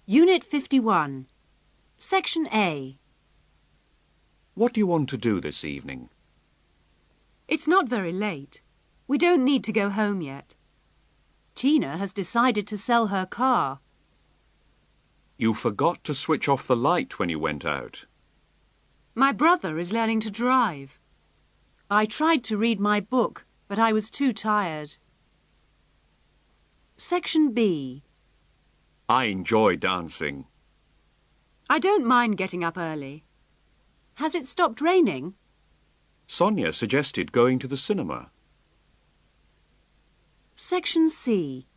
Unit 51, Section A. What do you want to do this evening? It's not very late. We don't need to go home yet. Tina has decided to sell her car. You forgot to switch off the light when you went out. My brother is learning to drive. I tried to read my book, but I was too tired. Section B. I enjoy dancing. I don't mind getting up early. Has it stopped raining? Sonia suggested going to the cinema. Section C.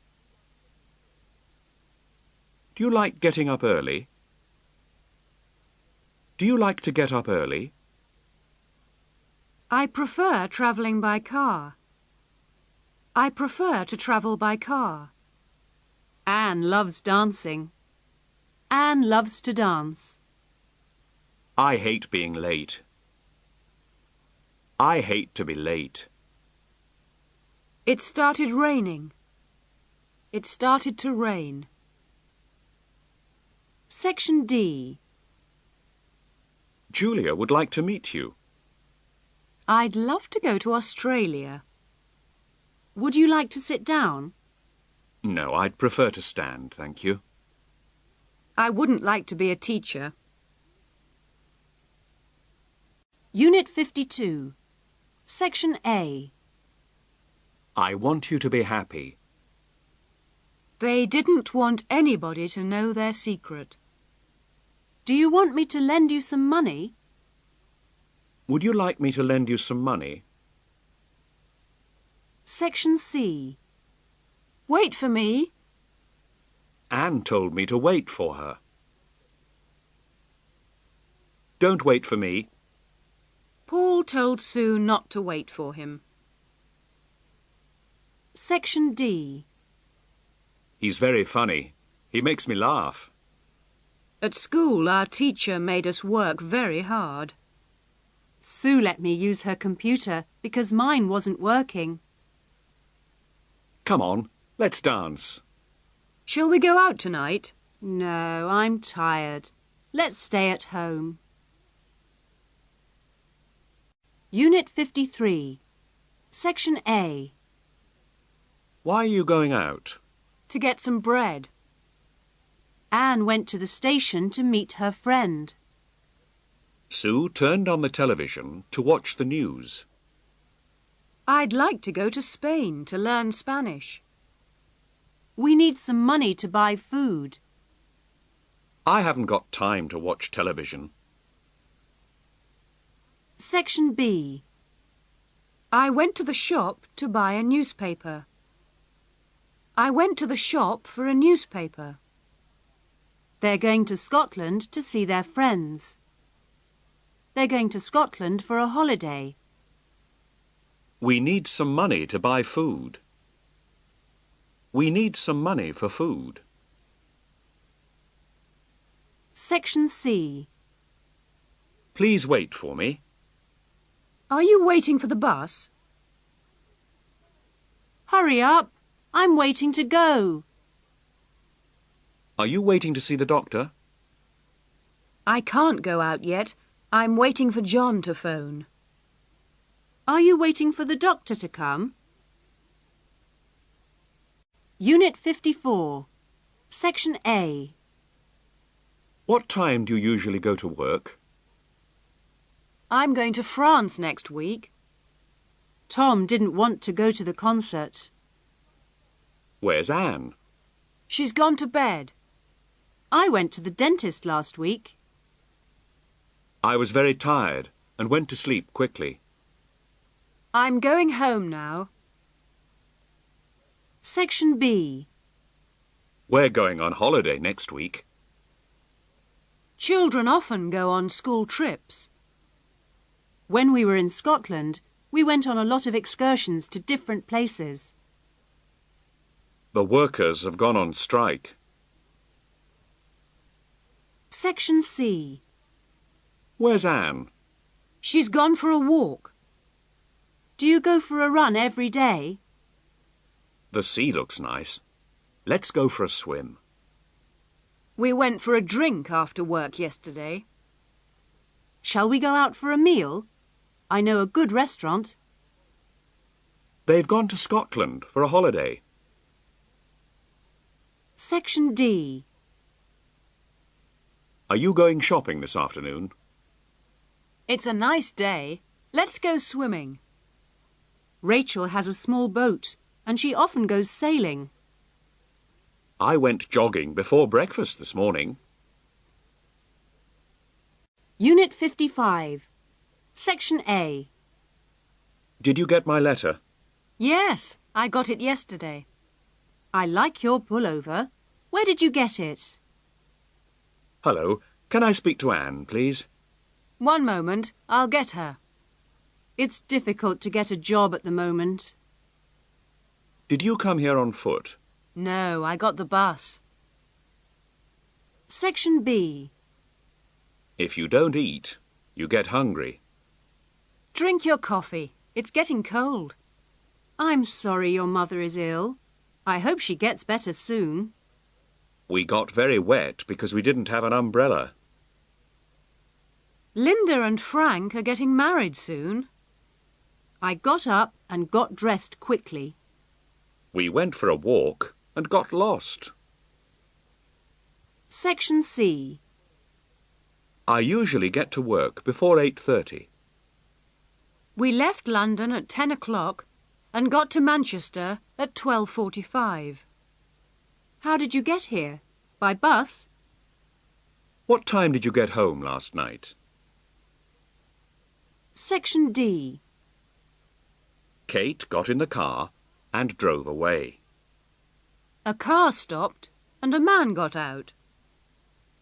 Do you like getting up early? Do you like to get up early? I prefer travelling by car. I prefer to travel by car. Anne loves dancing. Anne loves to dance. I hate being late. I hate to be late. It started raining. It started to rain. Section D. Julia would like to meet you. I'd love to go to Australia. Would you like to sit down? No, I'd prefer to stand, thank you. I wouldn't like to be a teacher. Unit 52, Section A. I want you to be happy. They didn't want anybody to know their secret. Do you want me to lend you some money? Would you like me to lend you some money? Section C. Wait for me. Anne told me to wait for her. Don't wait for me. Paul told Sue not to wait for him. Section D. He's very funny. He makes me laugh. At school, our teacher made us work very hard. Sue let me use her computer because mine wasn't working. Come on, let's dance. Shall we go out tonight? No, I'm tired. Let's stay at home. Unit 53, Section A. Why are you going out? To get some bread. Anne went to the station to meet her friend. Sue turned on the television to watch the news. I'd like to go to Spain to learn Spanish. We need some money to buy food. I haven't got time to watch television. Section B. I went to the shop to buy a newspaper. I went to the shop for a newspaper. They're going to Scotland to see their friends. They're going to Scotland for a holiday. We need some money to buy food. We need some money for food. Section C. Please wait for me. Are you waiting for the bus? Hurry up! I'm waiting to go. Are you waiting to see the doctor? I can't go out yet. I'm waiting for John to phone. Are you waiting for the doctor to come? Unit 54, Section A. What time do you usually go to work? I'm going to France next week. Tom didn't want to go to the concert. Where's Anne? She's gone to bed. I went to the dentist last week. I was very tired and went to sleep quickly. I'm going home now. Section B. We're going on holiday next week. Children often go on school trips. When we were in Scotland, we went on a lot of excursions to different places. The workers have gone on strike. Section C. Where's Anne? She's gone for a walk. Do you go for a run every day? The sea looks nice. Let's go for a swim. We went for a drink after work yesterday. Shall we go out for a meal? I know a good restaurant. They've gone to Scotland for a holiday. Section D. Are you going shopping this afternoon? It's a nice day. Let's go swimming. Rachel has a small boat and she often goes sailing. I went jogging before breakfast this morning. Unit 55. Section A. Did you get my letter? Yes, I got it yesterday. I like your pullover. Where did you get it? Hello, can I speak to Anne, please? One moment, I'll get her. It's difficult to get a job at the moment. Did you come here on foot? No, I got the bus. Section B. If you don't eat, you get hungry. Drink your coffee. It's getting cold. I'm sorry your mother is ill. I hope she gets better soon. We got very wet because we didn't have an umbrella. Linda and Frank are getting married soon. I got up and got dressed quickly. We went for a walk and got lost. Section C. I usually get to work before 8:30. We left London at 10 o'clock and got to Manchester at 12:45. How did you get here? By bus? What time did you get home last night? Section D. Kate got in the car and drove away. A car stopped and a man got out.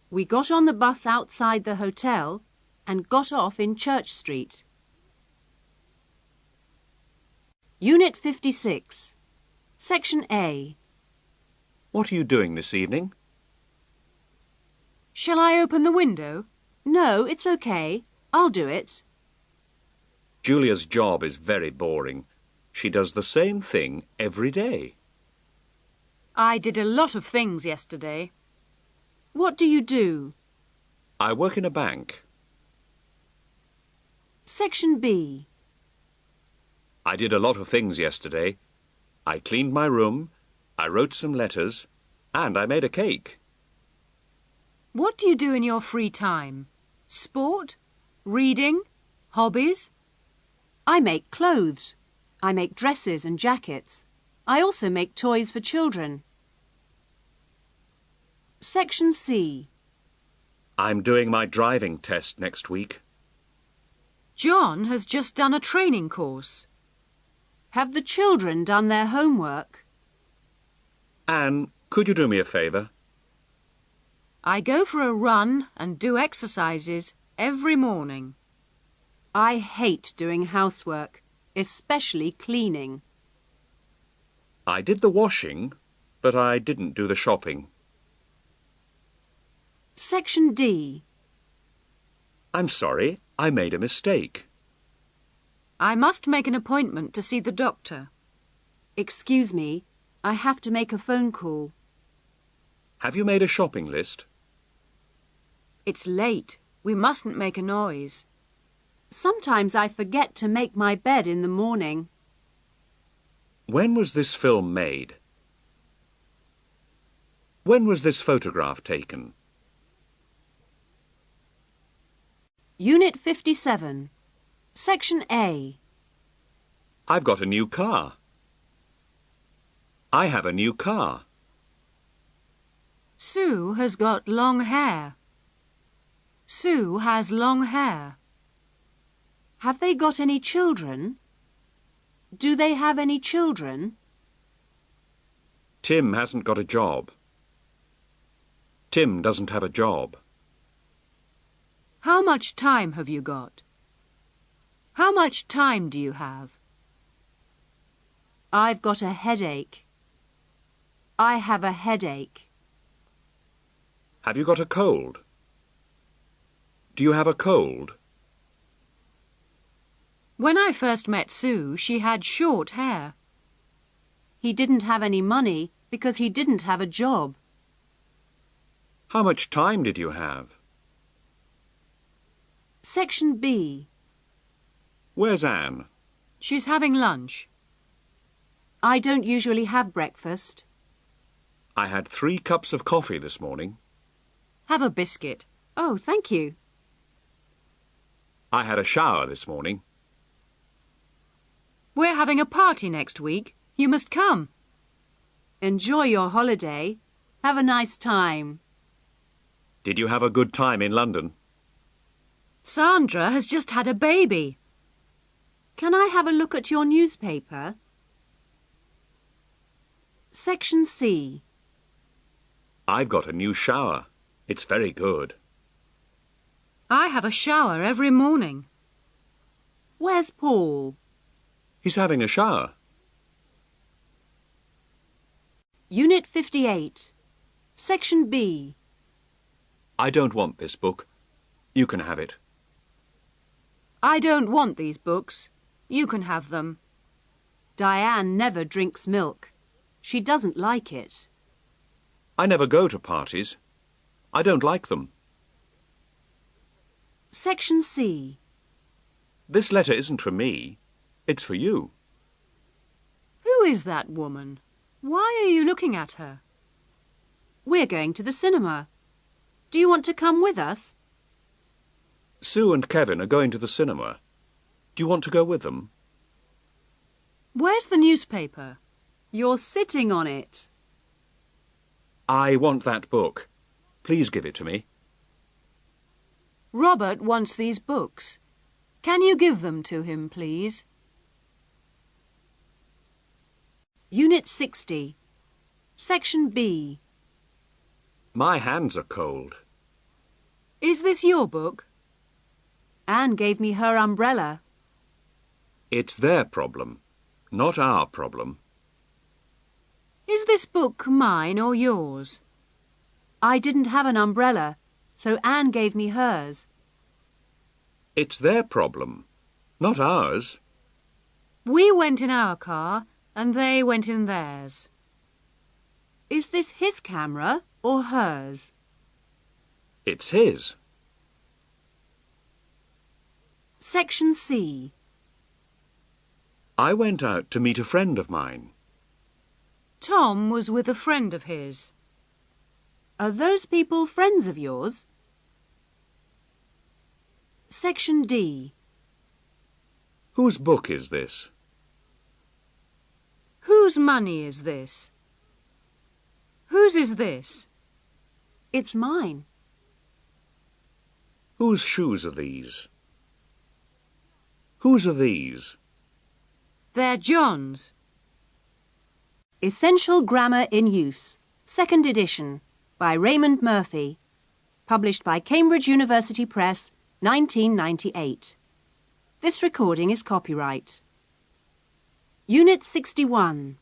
We got on the bus outside the hotel and got off in Church Street. Unit 56. Section A. What are you doing this evening? Shall I open the window? No, it's okay. I'll do it. Julia's job is very boring. She does the same thing every day. I did a lot of things yesterday. What do you do? I work in a bank. Section B. I did a lot of things yesterday. I cleaned my room, I wrote some letters, and I made a cake. What do you do in your free time? Sport? Reading? Hobbies? I make clothes. I make dresses and jackets. I also make toys for children. Section C. I'm doing my driving test next week. John has just done a training course. Have the children done their homework? Anne, could you do me a favour? I go for a run and do exercises every morning. I hate doing housework, especially cleaning. I did the washing, but I didn't do the shopping. Section D. I'm sorry, I made a mistake. I must make an appointment to see the doctor. Excuse me, I have to make a phone call. Have you made a shopping list? It's late. We mustn't make a noise. Sometimes I forget to make my bed in the morning. When was this film made? When was this photograph taken? Unit 57. Section A. I've got a new car. I have a new car. Sue has got long hair. Sue has long hair. Have they got any children? Do they have any children? Tim hasn't got a job. Tim doesn't have a job. How much time have you got? How much time do you have? I've got a headache. I have a headache. Have you got a cold? Do you have a cold? When I first met Sue, she had short hair. He didn't have any money because he didn't have a job. How much time did you have? Section B. Where's Anne? She's having lunch. I don't usually have breakfast. I had 3 cups of coffee this morning. Have a biscuit. Oh, thank you. I had a shower this morning. We're having a party next week. You must come. Enjoy your holiday. Have a nice time. Did you have a good time in London? Sandra has just had a baby. Can I have a look at your newspaper? Section C. I've got a new shower. It's very good. I have a shower every morning. Where's Paul? He's having a shower. Unit 58. Section B. I don't want this book. You can have it. I don't want these books. You can have them. Diane never drinks milk. She doesn't like it. I never go to parties. I don't like them. Section C. This letter isn't for me. It's for you. Who is that woman? Why are you looking at her? We're going to the cinema. Do you want to come with us? Sue and Kevin are going to the cinema. Do you want to go with them? Where's the newspaper? You're sitting on it. I want that book. Please give it to me. Robert wants these books. Can you give them to him, please? Unit 60. Section B. My hands are cold. Is this your book? Anne gave me her umbrella. It's their problem, not our problem. Is this book mine or yours? I didn't have an umbrella, so Anne gave me hers. It's their problem, not ours. We went in our car and they went in theirs. Is this his camera or hers? It's his. Section C. I went out to meet a friend of mine. Tom was with a friend of his. Are those people friends of yours? Section D. Whose book is this? Whose money is this? Whose is this? It's mine. Whose shoes are these? Whose are these? They're John's. Essential Grammar in Use, 2nd edition, by Raymond Murphy, published by Cambridge University Press, 1998. This recording is copyright. Unit 61.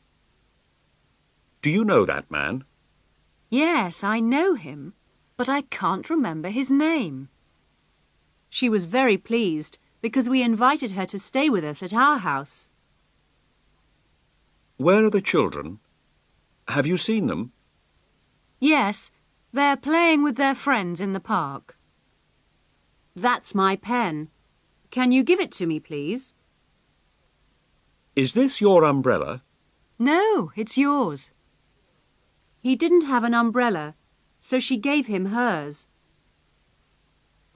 Do you know that man? Yes, I know him, but I can't remember his name. She was very pleased because we invited her to stay with us at our house. Where are the children? Have you seen them? Yes, they're playing with their friends in the park. That's my pen. Can you give it to me, please? Is this your umbrella? No, it's yours. He didn't have an umbrella, so she gave him hers.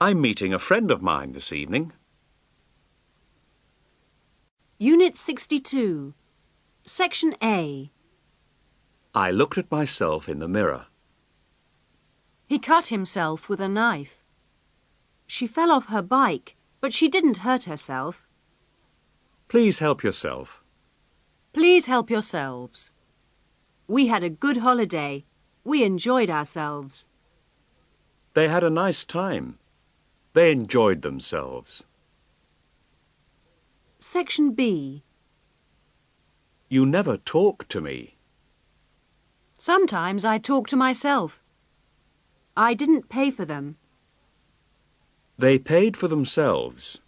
I'm meeting a friend of mine this evening. Unit 62. Section A. I looked at myself in the mirror. He cut himself with a knife. She fell off her bike, but she didn't hurt herself. Please help yourself. Please help yourselves. We had a good holiday. We enjoyed ourselves. They had a nice time. They enjoyed themselves. Section B. You never talk to me. Sometimes I talk to myself. I didn't pay for them. They paid for themselves.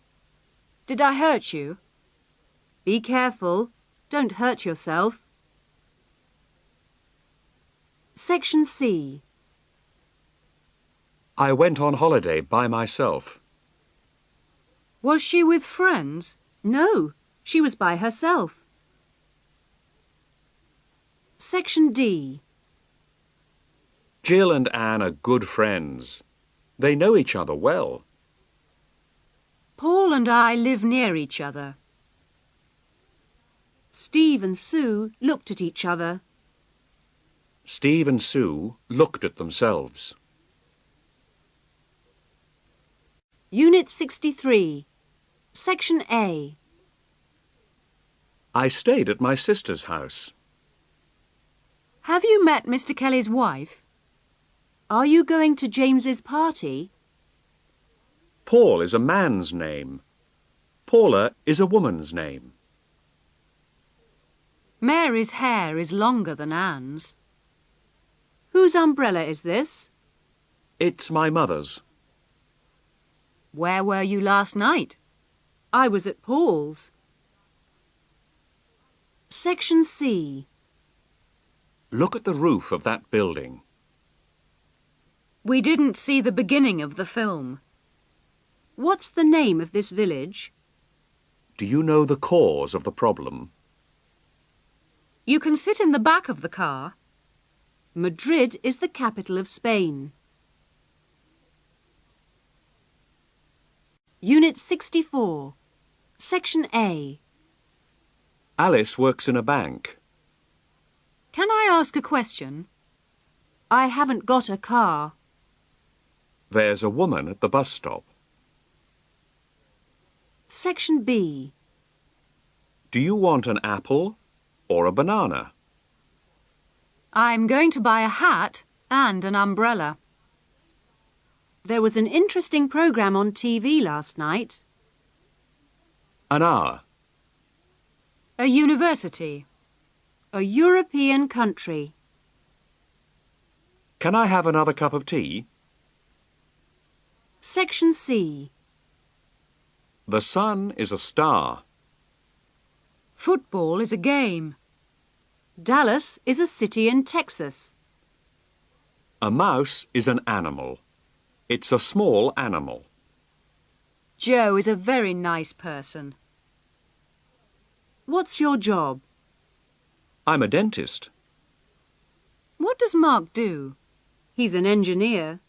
Did I hurt you? Be careful. Don't hurt yourself. Section C. I went on holiday by myself. Was she with friends? No, she was by herself. Section D. Jill and Anne are good friends. They know each other well. Paul and I live near each other. Steve and Sue looked at each other. Steve and Sue looked at themselves. Unit 63. Section A. I stayed at my sister's house. Have you met Mr. Kelly's wife? Are you going to James's party? Paul is a man's name. Paula is a woman's name. Mary's hair is longer than Anne's. Whose umbrella is this? It's my mother's. Where were you last night? I was at Paul's. Section C. Look at the roof of that building. We didn't see the beginning of the film. What's the name of this village? Do you know the cause of the problem? You can sit in the back of the car. Madrid is the capital of Spain. Unit 64. Section A. Alice works in a bank. Can I ask a question? I haven't got a car. There's a woman at the bus stop. Section B. Do you want an apple or a banana? I'm going to buy a hat and an umbrella. There was an interesting programme on TV last night. An hour. A university. A European country. Can I have another cup of tea? Section C. The sun is a star. Football is a game. Dallas is a city in Texas. A mouse is an animal. It's a small animal. Joe is a very nice person. What's your job? I'm a dentist. What does Mark do? He's an engineer.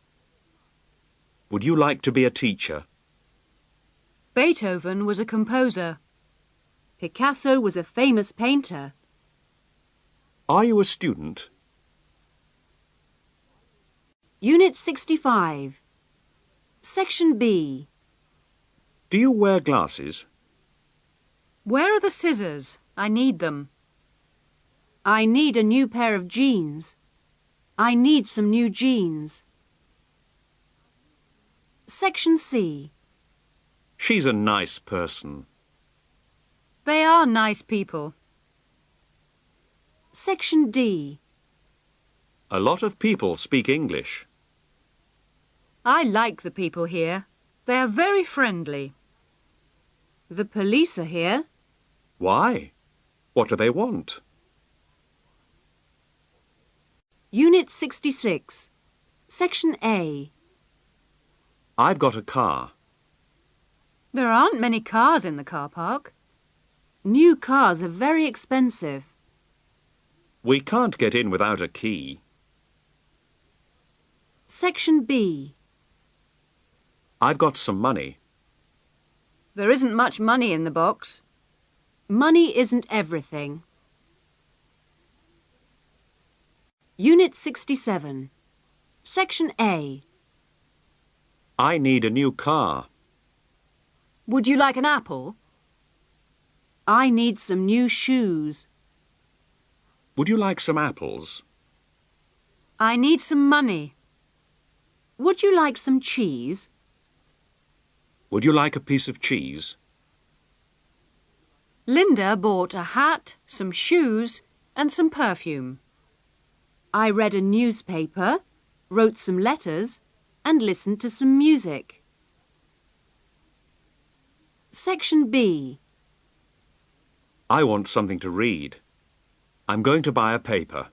Would you like to be a teacher? Beethoven was a composer. Picasso was a famous painter. Are you a student? Unit 65. Section B. Do you wear glasses? Where are the scissors? I need them. I need a new pair of jeans. I need some new jeans. Section C. She's a nice person. They are nice people. Section D. A lot of people speak English. I like the people here. They are very friendly. The police are here. Why? What do they want? Unit 66. Section A. I've got a car. There aren't many cars in the car park. New cars are very expensive. We can't get in without a key. Section B. I've got some money. There isn't much money in the box. Money isn't everything. Unit 67. Section A. I need a new car. Would you like an apple? I need some new shoes. Would you like some apples? I need some money. Would you like some cheese? Would you like a piece of cheese? Linda bought a hat, some shoes, and some perfume. I read a newspaper, wrote some letters, and listened to some music. Section B. I want something to read. I'm going to buy a paper.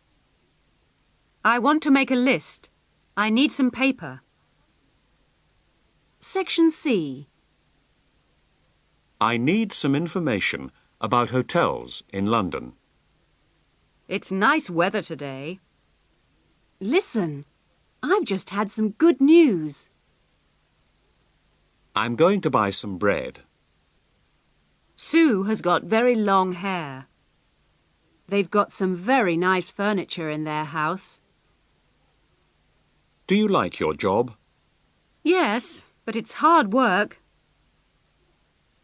I want to make a list. I need some paper. Section C. I need some information about hotels in London. It's nice weather today. Listen, I've just had some good news. I'm going to buy some bread. Sue has got very long hair. They've got some very nice furniture in their house. Do you like your job? Yes, but it's hard work.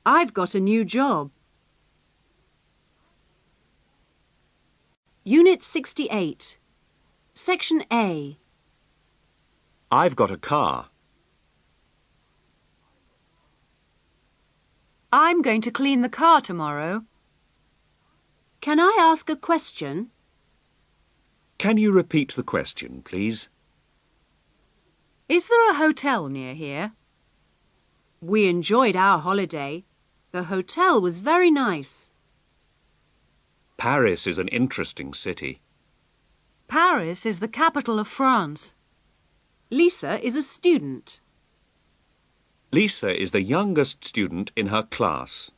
I've got a new job. Unit 68. Section A. I've got a car. I'm going to clean the car tomorrow. Can I ask a question? Can you repeat the question, please? Is there a hotel near here? We enjoyed our holiday. The hotel was very nice. Paris is an interesting city. Paris is the capital of France. Lisa is a student. Lisa is the youngest student in her class.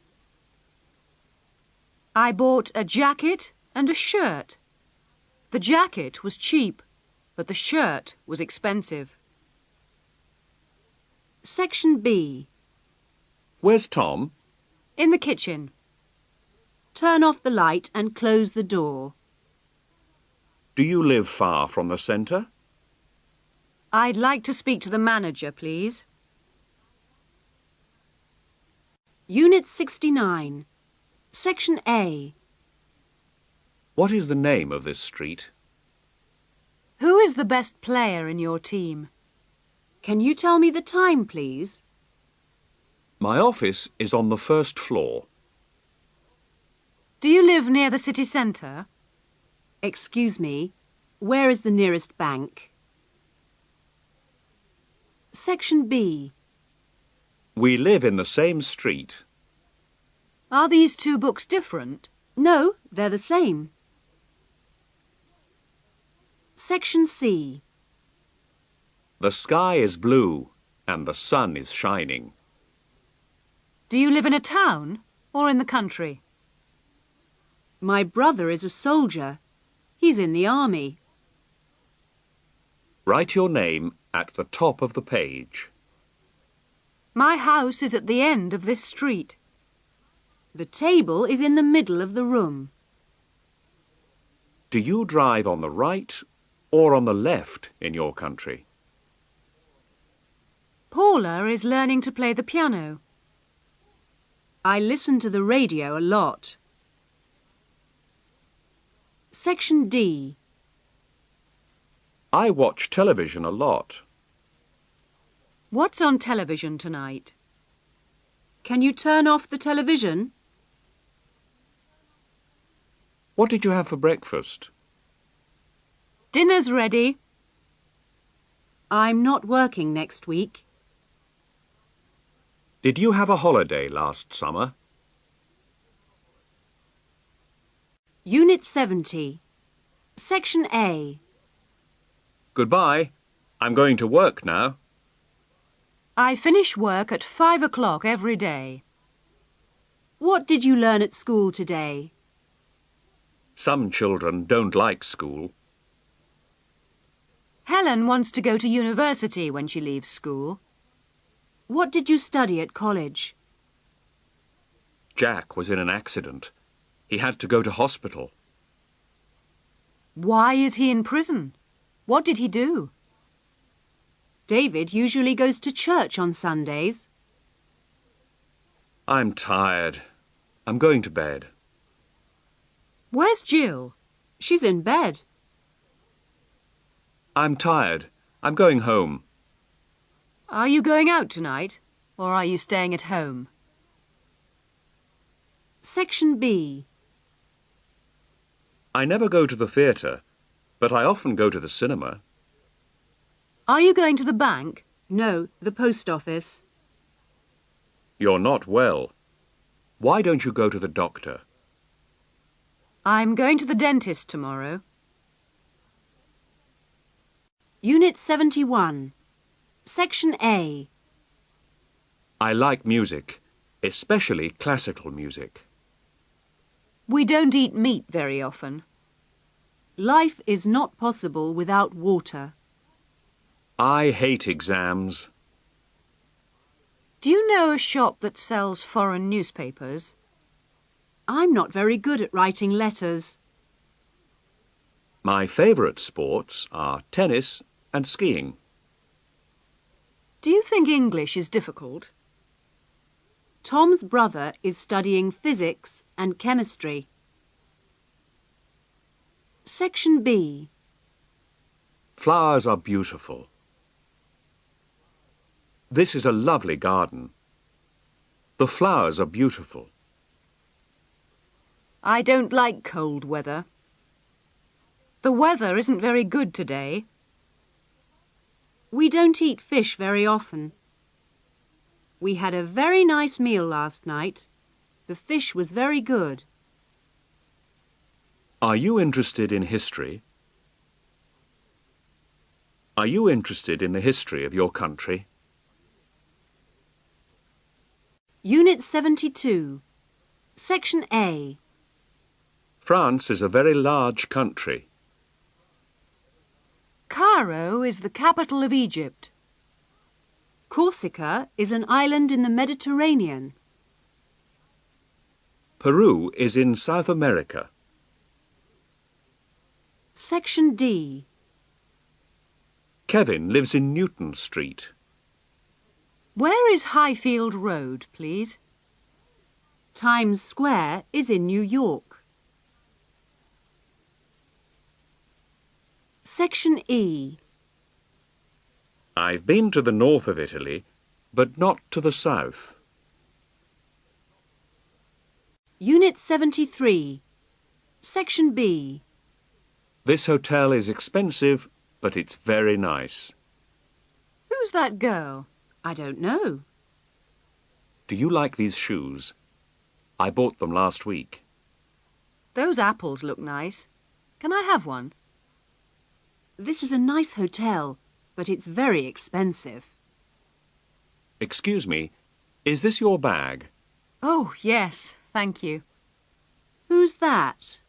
I bought a jacket and a shirt. The jacket was cheap, but the shirt was expensive. Section B. Where's Tom? In the kitchen. Turn off the light and close the door. Do you live far from the centre? I'd like to speak to the manager, please. Unit 69. Section A. What is the name of this street? Who is the best player in your team? Can you tell me the time, please? My office is on the first floor. Do you live near the city centre? Excuse me, where is the nearest bank? Section B. We live in the same street. Are these two books different? No, they're the same. Section C. The sky is blue and the sun is shining. Do you live in a town or in the country? My brother is a soldier. He's in the army. Write your name at the top of the page. My house is at the end of this street. The table is in the middle of the room. Do you drive on the right or on the left in your country? Paula is learning to play the piano. I listen to the radio a lot. Section D. I watch television a lot. What's on television tonight? Can you turn off the television? What did you have for breakfast? Dinner's ready. I'm not working next week. Did you have a holiday last summer? Unit 70. Section A. Goodbye. I'm going to work now. I finish work at 5 o'clock every day. What did you learn at school today? Some children don't like school. Helen wants to go to university when she leaves school. What did you study at college? Jack was in an accident. He had to go to hospital. Why is he in prison? What did he do? David usually goes to church on Sundays. I'm tired. I'm going to bed. Where's Jill? She's in bed. I'm tired. I'm going home. Are you going out tonight, or are you staying at home? Section B. I never go to the theatre, but I often go to the cinema. Are you going to the bank? No, the post office. You're not well. Why don't you go to the doctor? I'm going to the dentist tomorrow. Unit 71. Section A. I like music, especially classical music. We don't eat meat very often. Life is not possible without water. I hate exams. Do you know a shop that sells foreign newspapers? I'm not very good at writing letters. My favourite sports are tennis and skiing. Do you think English is difficult? Tom's brother is studying physics and chemistry. Section B. Flowers are beautiful. This is a lovely garden. The flowers are beautiful. I don't like cold weather. The weather isn't very good today. We don't eat fish very often. We had a very nice meal last night. The fish was very good. Are you interested in history? Are you interested in the history of your country? Unit 72. Section A. France is a very large country. Cairo is the capital of Egypt. Corsica is an island in the Mediterranean. Peru is in South America. Section D. Kevin lives in Newton Street. Where is Highfield Road, please? Times Square is in New York. Section E. I've been to the north of Italy, but not to the south. Unit 73. Section B. This hotel is expensive, but it's very nice. Who's that girl? I don't know. Do you like these shoes? I bought them last week. Those apples look nice. Can I have one? This is a nice hotel, but it's very expensive. Excuse me, is this your bag? Oh, yes, thank you. Who's that?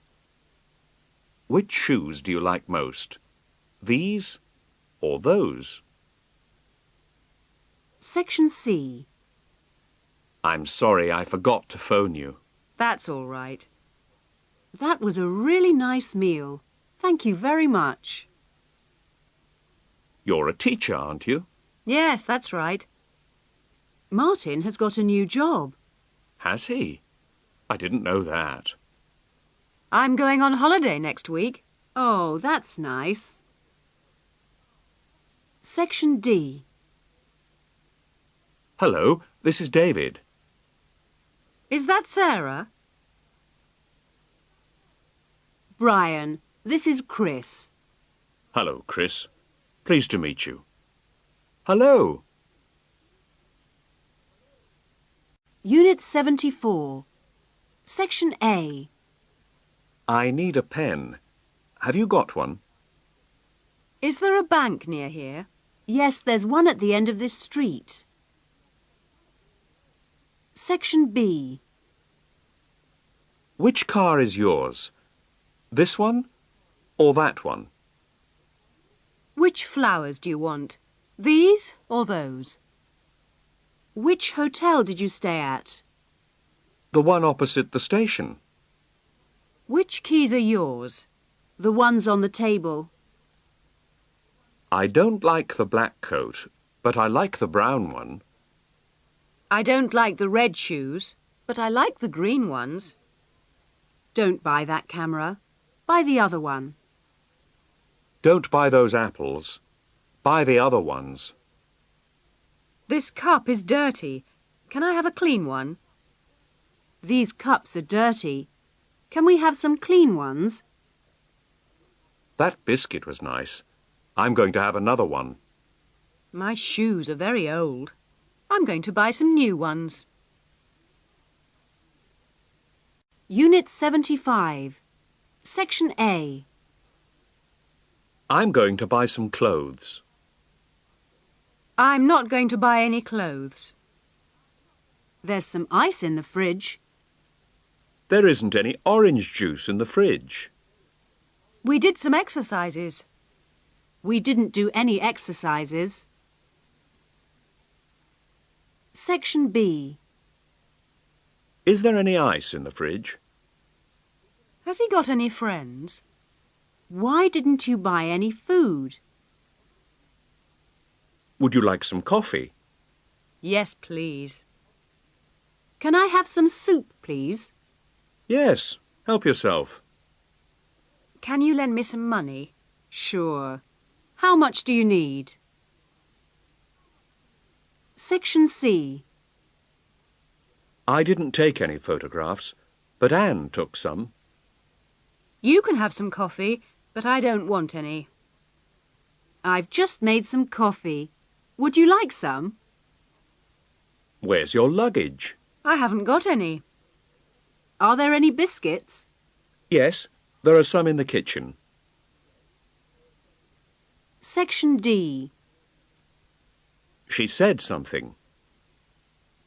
Which shoes do you like most? These or those? Section C. I'm sorry I forgot to phone you. That's all right. That was a really nice meal. Thank you very much. You're a teacher, aren't you? Yes, that's right. Martin has got a new job. Has he? I didn't know that. I'm going on holiday next week. Oh, that's nice. Section D. Hello, this is David. Is that Sarah? Brian, this is Chris. Hello, Chris. Pleased to meet you. Hello. Unit 74. Section A. I need a pen. Have you got one? Is there a bank near here? Yes, there's one at the end of this street. Section B. Which car is yours? This one or that one? Which flowers do you want? These or those? Which hotel did you stay at? The one opposite the station. Which keys are yours? The ones on the table. I don't like the black coat, but I like the brown one. I don't like the red shoes, but I like the green ones. Don't buy that camera. Buy the other one. Don't buy those apples. Buy the other ones. This cup is dirty. Can I have a clean one? These cups are dirty. Can we have some clean ones? That biscuit was nice. I'm going to have another one. My shoes are very old. I'm going to buy some new ones. Unit 75. Section A. I'm going to buy some clothes. I'm not going to buy any clothes. There's some ice in the fridge. There isn't any orange juice in the fridge. We did some exercises. We didn't do any exercises. Section B. Is there any ice in the fridge? Has he got any friends? Why didn't you buy any food? Would you like some coffee? Yes, please. Can I have some soup, please? Yes, help yourself. Can you lend me some money? Sure. How much do you need? Section C. I didn't take any photographs, but Anne took some. You can have some coffee, but I don't want any. I've just made some coffee. Would you like some? Where's your luggage? I haven't got any. Are there any biscuits? Yes, there are some in the kitchen. Section D. She said something.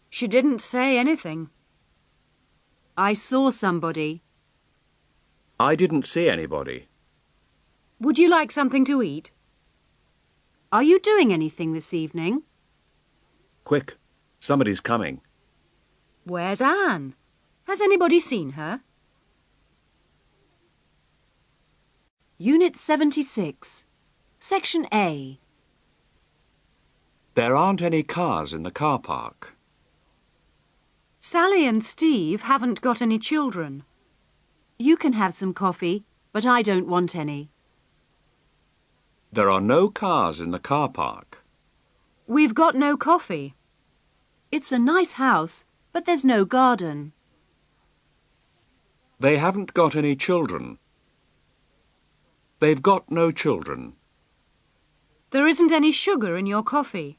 She didn't say anything. I saw somebody. I didn't see anybody. Would you like something to eat? Are you doing anything this evening? Quick, somebody's coming. Where's Anne? Has anybody seen her? Unit 76. Section A. There aren't any cars in the car park. Sally and Steve haven't got any children. You can have some coffee, but I don't want any. There are no cars in the car park. We've got no coffee. It's a nice house, but there's no garden. They haven't got any children. They've got no children. There isn't any sugar in your coffee.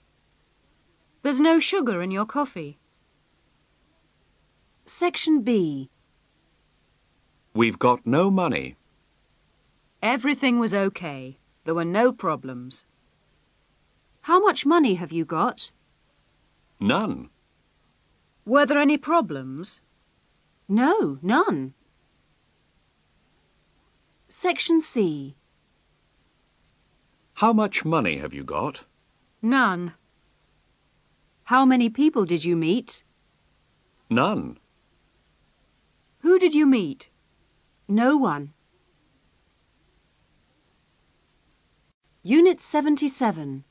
There's no sugar in your coffee. Section B. We've got no money. Everything was okay. There were no problems. How much money have you got? None. Were there any problems? No, none. Section C. How much money have you got? None. How many people did you meet? None. Who did you meet? No one. Unit 77.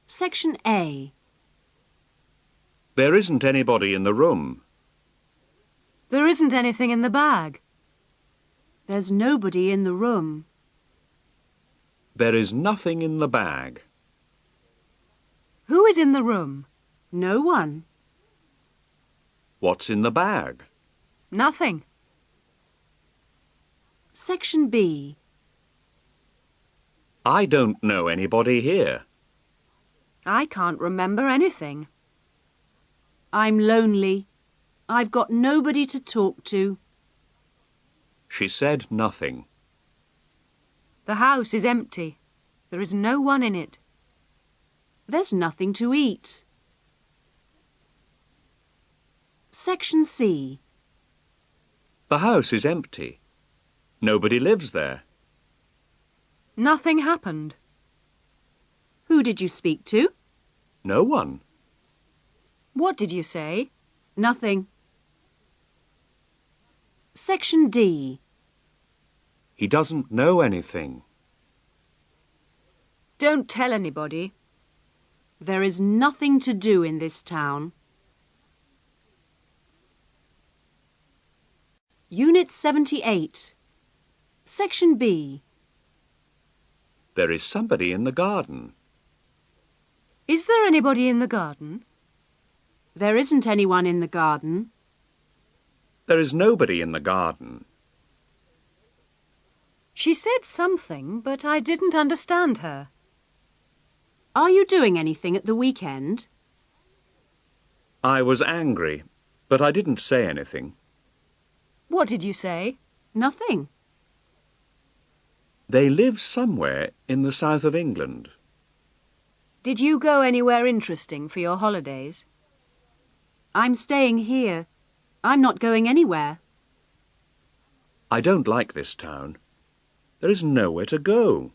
Section A. There isn't anybody in the room. There isn't anything in the bag. There's nobody in the room. There is nothing in the bag. Who is in the room? No one. What's in the bag? Nothing. Section B. I don't know anybody here. I can't remember anything. I'm lonely. I've got nobody to talk to. She said nothing. The house is empty. There is no one in it. There's nothing to eat. Section C. The house is empty. Nobody lives there. Nothing happened. Who did you speak to? No one. What did you say? Nothing. Section D. He doesn't know anything. Don't tell anybody. There is nothing to do in this town. Unit 78. Section B. There is somebody in the garden. Is there anybody in the garden? There isn't anyone in the garden. There is nobody in the garden. She said something, but I didn't understand her. Are you doing anything at the weekend? I was angry, but I didn't say anything. What did you say? Nothing. They live somewhere in the south of England. Did you go anywhere interesting for your holidays? I'm staying here. I'm not going anywhere. I don't like this town. There is nowhere to go.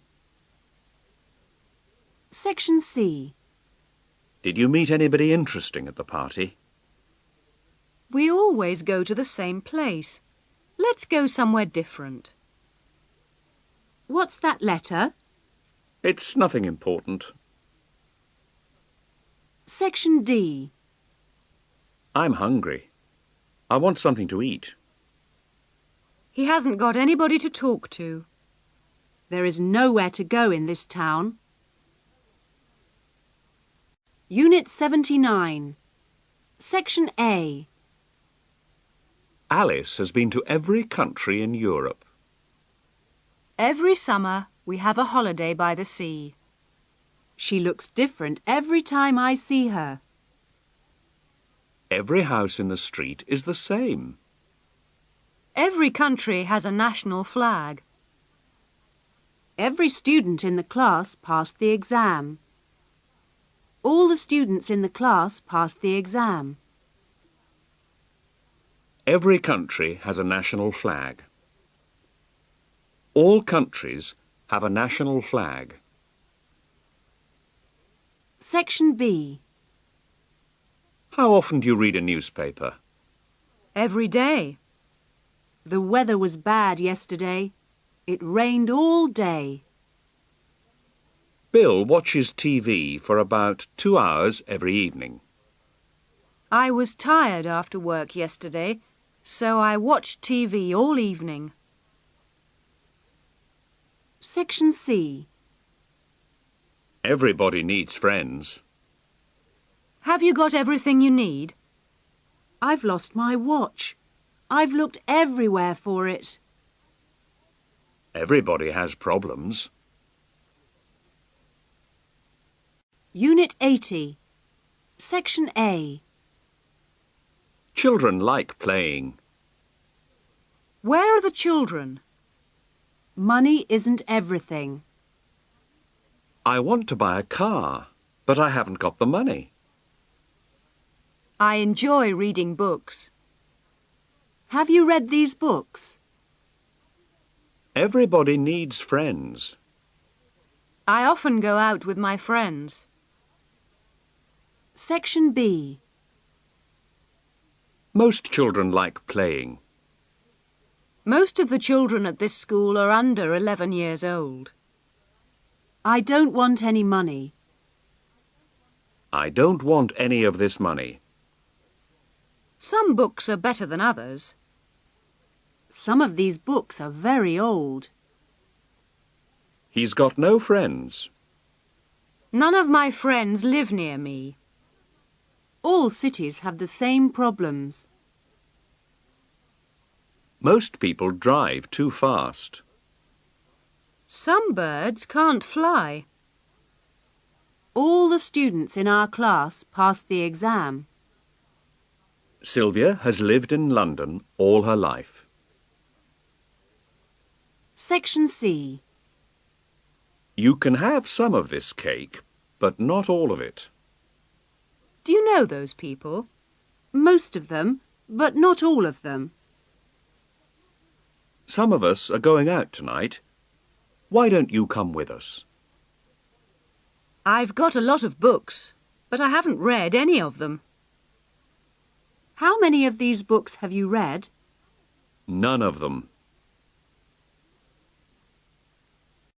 Section C. Did you meet anybody interesting at the party? We always go to the same place. Let's go somewhere different. What's that letter? It's nothing important. Section D. I'm hungry. I want something to eat. He hasn't got anybody to talk to. There is nowhere to go in this town. Unit 79. Section A. Alice has been to every country in Europe. Every summer we have a holiday by the sea. She looks different every time I see her. Every house in the street is the same. Every country has a national flag. Every student in the class passed the exam. All the students in the class passed the exam. Every country has a national flag. All countries have a national flag. Section B. How often do you read a newspaper? Every day. The weather was bad yesterday. It rained all day. Bill watches TV for about 2 hours every evening. I was tired after work yesterday, so I watched TV all evening. Section C. Everybody needs friends. Have you got everything you need? I've lost my watch. I've looked everywhere for it. Everybody has problems. Unit 80. Section A. Children like playing. Where are the children? Money isn't everything. I want to buy a car, but I haven't got the money. I enjoy reading books. Have you read these books? Everybody needs friends. I often go out with my friends. Section B. Most children like playing. Most of the children at this school are under 11 years old. I don't want any money. I don't want any of this money. Some books are better than others. Some of these books are very old. He's got no friends. None of my friends live near me. All cities have the same problems. Most people drive too fast. Some birds can't fly. All the students in our class passed the exam. Sylvia has lived in London all her life. Section C. You can have some of this cake, but not all of it. Do you know those people? Most of them, but not all of them. Some of us are going out tonight. Why don't you come with us? I've got a lot of books, but I haven't read any of them. How many of these books have you read? None of them.